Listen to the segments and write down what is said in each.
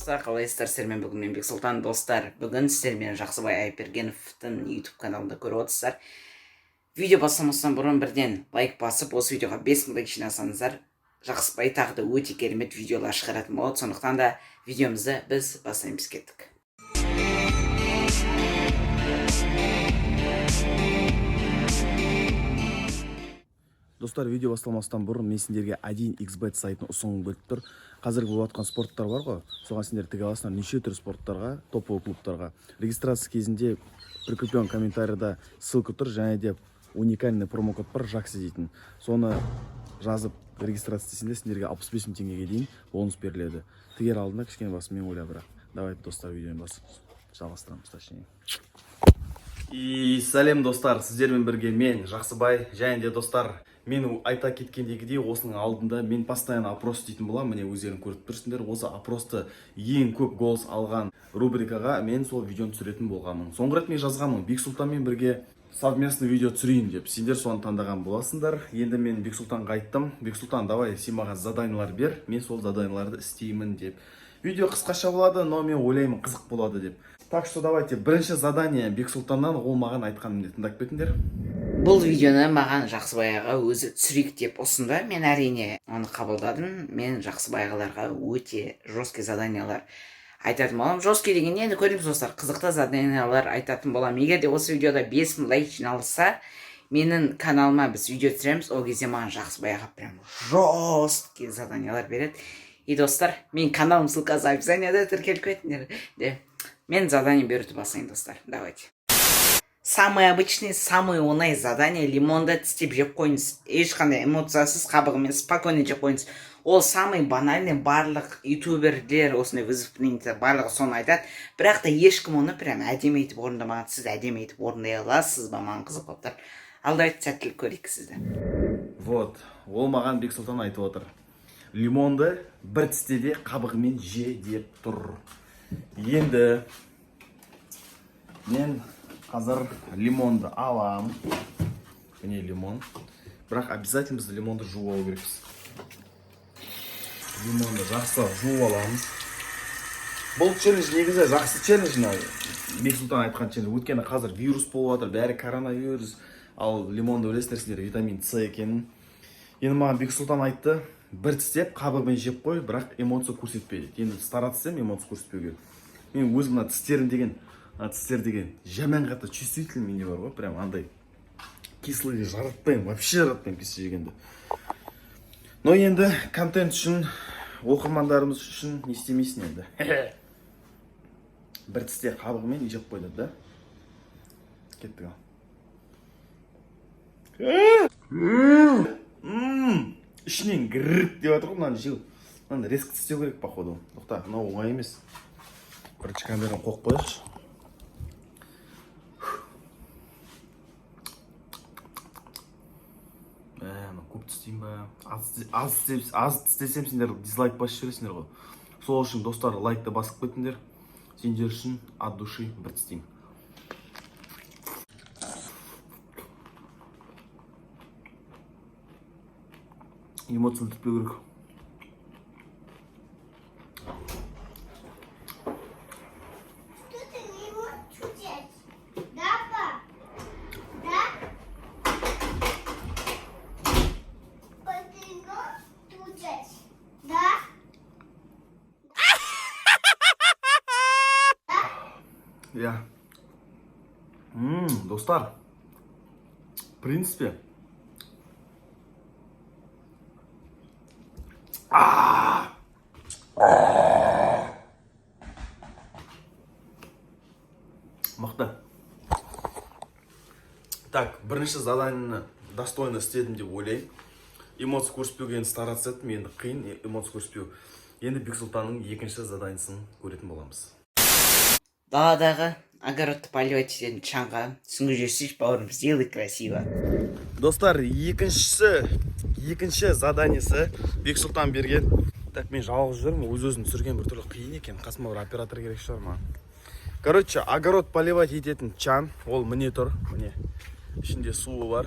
достар, қалайсыздар? Сіздермен бүгін мен Бексұлтан. Достар, бүгін сіздермен Жақсыбай Айбергеновтың YouTube каналында көріп отырсыздар. Видео бастамастан бұрын бірден лайк басып, осы видеоға 5000 лайк жинасаңыздар, Жақсыбай тағы да өте керемет видеолар шығаратын болады. Сондықтан да видеомызды біз бастаймыз, кеттік. Достар, видео басталмастан бұрын мен сендерге 1xbet сайтын ұсынғым келіп тұр. Қазіргі болып жатқан спорттар бар ғой, соған сендер тіге аласыңдар неше түрлі спорттарға, топовый клубтарға. Регистрация кезінде прикреплен комментарийда ссылка тұр, және де уникальный промокод бар, жақсы дейтін. Соны жазып регистрация етсеңдер сендерге 65 000 теңгеге дейін бонус беріледі. Тігер алдында кішкене басымен ойла бірақ. Давайте, достар, видеоны жалғастырамыз, точнее. И сәлем достар, сіздермен бірге мен Жақсыбай, және де достар, мен айта кеткендегідей осының алдында мен постоянно опрос дейтін болам. Міне өздерің көріп тұрсыңдар, осы опросты ең көп голос алған рубрикаға мен сол видеоны түсіретін болғанмын. Соңғы рет мен жазғанмын, Бексұлтанмен бірге совместный видео түсірейін деп. Сендер соны таңдаған боласыңдар. Енді мен Бексұлтанға айттым, Бексұлтан, давай сен маған заданиялар бер, мен сол заданияларды істеймін деп. Видео қысқаша болады, но мен ойлаймын қызық болады деп. Так что давайте, бірінші задание Бексұлтаннан, ол маған айтқанымды тыңдап кетіңдер. Бұл видеоны маған Жақсыбай аға өзі түсірейік деп ұсынды. Мен әрине оны қабылдадым. Мен Жақсыбай ағаларға өте жесткий заданиялар айтатын болам. Жесткий деген енді көреміз достар, қызықты заданиялар айтатын болам. Егер де осы видеода 5000 лайк жиналса, менің каналыма біз видео түсіреміз. Ол кезде маған Жақсыбай аға прям жесткий заданиялар береді. И достар, мен каналым ссылкасы описанияда, тіркеліп кетіңдер. Мен задание беруді басайын, достар. Давайте. Самый обычный, самый оңай задание лимонды тістеп жеп қойыңыз. Ешқандай эмоциясыз, қабығымен спокойно жеп қойыңыз. Ол самый банальный, барлық ютуберлер осындай вызывпенде барлығы соны айтады. Бірақ та ешкім оны прям әдемі етіп орындамаған. Сіз әдемі етіп орындай аласыз ба? Маған қызық болып тұр. Алдайды, сәттілік көрейік сізді. Вот, ол маған Бексұлтан айтып отыр. Лимонды бір тістеде қабығымен же деп тұр. Енді мен қазір лимонды алам. Міне лимон. Бірақ обязательно біз лимонды жуып алу керекпіз. Лимонды жақсы жуып аламыз. Бұл челлендж негізі жақсы челлендж. Бексұлтан айтқан челлендж. Өйткені қазір вирус болып жатыр, бәрі коронавирус. Ал лимонды білесіздер, витамин С екенін. Енді маған Бексұлтан айтты, бір тістеп қабығымен жеп қой, бірақ эмоция көрсетпе. Енді старатсам эмоция көрсетпеуге. Мен өзім мына тістер деген жаман қатты чувствительный менде бар ғой, прям андай кислый жаратпаймын, вообще жаратпаймын кислый жегенде. Но енді контент үшін, оқырмандарымыз үшін не істемейсің енді. Бір тісте қабығымен жеп қойды, да? Кеттік ал. Ішінен гіріп деп жатыр ғой, мынаны жеу. Мынаны резко тістеу керек, походу. Тоқта, мынау оңай емес. Бірінші камераны қоқып қояқшы. Көп тістеймін ба? Аз тістесем сендер дизлайк басып жібересіңдер ғой. Сол үшін достар, лайкты басып кетіңдер. Сендер үшін от души бір тістеймін. Эмоцияны түтпеу керек. Я. Достар, в принципе, мықты. Так, бірінші заданиені достойно істедім деп ойлаймын. Эмоция көрсетпеуге енді стараться еттім, енді қиын эмоция көрсетпеу. Енді Бексұлтанның екінші заданиесін көретін боламыз. Даладағы огородты поливать ететін чаңға сүңгіп жүрсейші, бауырым, сделай красиво. Достар, екінші заданиесі Бексұлтан берген. Так, мен жалғыз жүрмін, өз-өзін түсірген бір түрлі қиын екен. Қасыма бір оператор керек шығар ма. Короче, огород поливать ететін чан, ол міне тұр, міне. Ішінде суы бар.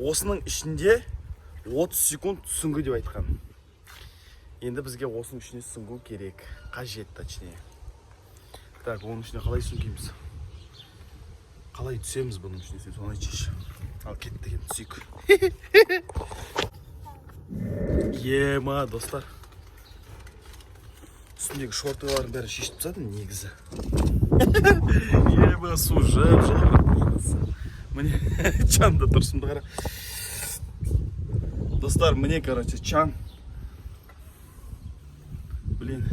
Осының ішінде 30 секунд сүңгі деп айтқан. Енді бізге осының ішіне сүңгу керек. Қажет, точнее. Так, оның ішіне қалай сүңгеміз? Қалай түсеміз бұның ішіне? Сен соны айтшы. Ал кет деген түсейік. Ема, достар. Үстіндегі шортыларын бәрі шешіп тастадым негізі. Ема, су жылы. Міне чанды тұрсымды қара. Достар, мне, короче, чан. Блин.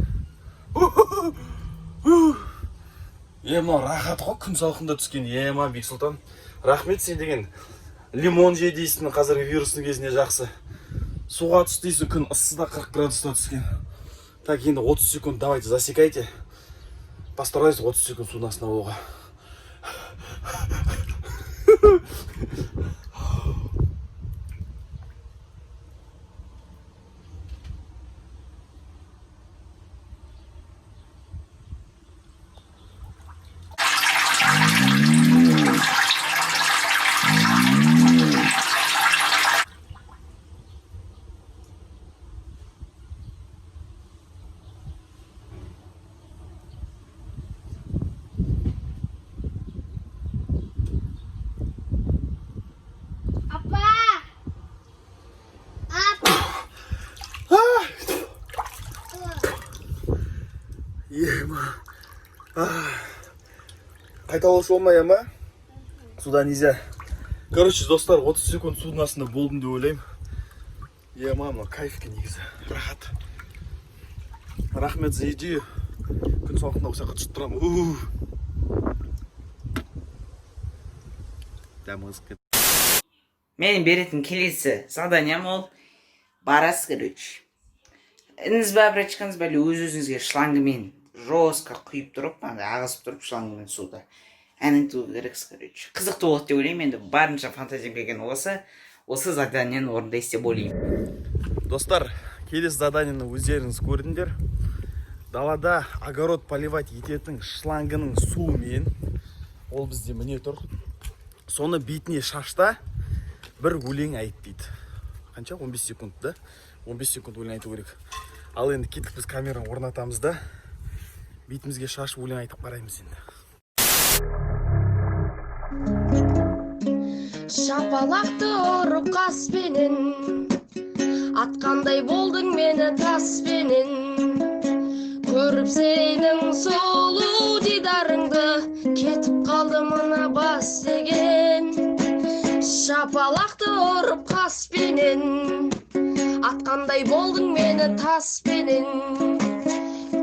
Ема, рахат қой, күн салқында түскен. Ема, Бексұлтан. Рахмет, сен деген лимон же дейсің, қазіргі вирустың кезіне жақсы. Суға түс дейсің, күн ысыда 40 градуста түскен. Так, енді 30 секунд, давайте, засекайте. Постараюсь 30 секунд судың астына болуға. Ема. Қайта олшы болмай, ема? Суда нельзя. Короче, достар, 30 секунд судың астында болдым деп ойлаймын. Ема, мына кайфке негізі. Рахат. Рахмет за идею. Күн салқында осы жаққа түсіп тұрамын. Менің беретін келесі заданиям ол барасыз, короче. Ініңіз ба, брачкаңыз ба, өз-өзіңізге шлангымен жестко құйып тұрып, ағызып тұрып шлангымен суда. Әнін туу керексіз, короче. Қызықты болады деп ойлаймын, енді барынша фантазиям келген осы заданияны орындайсыз деп ойлаймын. Достар, келесі заданияны өздеріңіз көрдіңдер. Далада огород поливать ететін шлангының суымен, ол бізде міне тұр. Соны бетіне шашта бір өлең айт дейді. Қанша? 15 секунд, да? 15 секунд өлең айту керек. Ал енді кеттік, біз камераны орнатамыз да, бетімізге шашып өлең айтып қараймыз енді. Шапалақты ұрып қаспенен, атқандай болдың мені таспенен. Көріп сенің солу дидарыңды, кетіп қалды мына бас деген. Шапалақты ұрып қаспенен, атқандай болдың мені таспенен.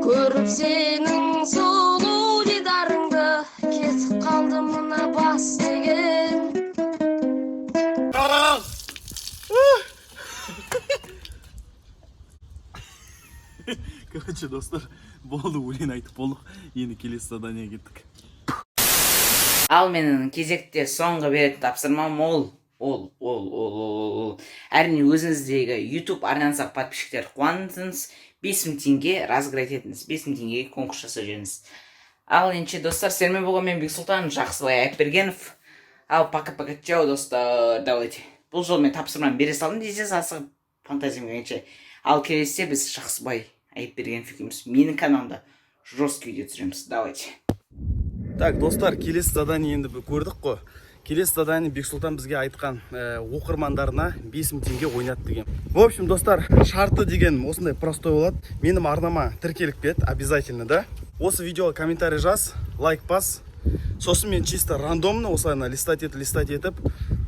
Көріп сенің сұлу дидарыңды, кетіп қалды мына бас деген. Короче, достар, болды, өлең айтып болдық. Енді келесі задания кеттік. Ал менің кезекте соңғы беретін тапсырмам әрине өзіңіздегі YouTube арнаңызға подписчиктер қуантыңыз, 5000 теңге разыграть етіңіз, 5000 теңгеге конкурс жасап жүріңіз. Ал енді достар, сіздермен болған мен Бексұлтан, Жақсыбай Айпбергенов. Ал пока-пока, чао, достар, давайте. Бұл жолы мен тапсырманы бере салдым дейсіз, асығып фантазиям келгенше. Ал келесіде біз Жақсыбай Айпбергенов екеуміз менің каналымда жесткий видео түсіреміз. Давайте. Так, достар, келесі задание енді көрдік қой. Келесі задание Бексұлтан бізге айтқан оқырмандарына 5000 теңге ойнат деген. В общем, достар, шарты деген осындай простой болады. Менің арнама тіркеліп кет, обязательно, да? Осы видеоға комментарий жаз, лайк бас. Сосын мен чисто рандомно осылайна листать етіп,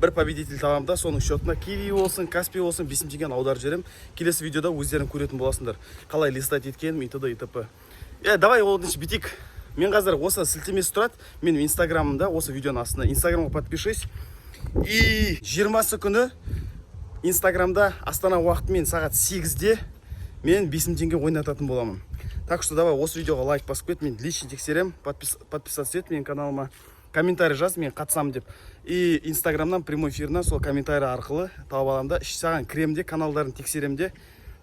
бір победитель табам да, соның счетына Киви болсын, Каспи болсын, 5000 теңгені аударып жіберем. Келесі видеода өздерің көретін боласыңдар. Қалай листать еткенім, и т.д. и т.п. Давай ол битик. Мен қазір осы сілтемесі тұрады. Мен инстаграмымда осы видеоның астына инстаграмға подпишись. И 20 күні инстаграмда Астана уақытымен сағат 8-де мен 5000 теңге ойнататын боламын. Так что давай осы видеоға лайк басып кет, мен лично тексерем, подписаться ет менің каналыма, комментарий жаз, мен қатысам деп. И инстаграмнан прямой эфирінен сол комментарий арқылы тауып аламда, саған кіремде, каналдарын тексеремде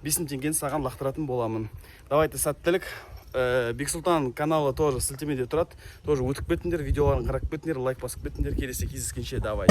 5000 теңгені саған лақтыратын боламын. Давайте сәттілік. Бексұлтан каналы тоже сілтемеде тұрады. Тоже өтіп кетіңдер, видеоларын қарап кетіңдер, лайк басып кетіңдер. Келесі кездескенше давай.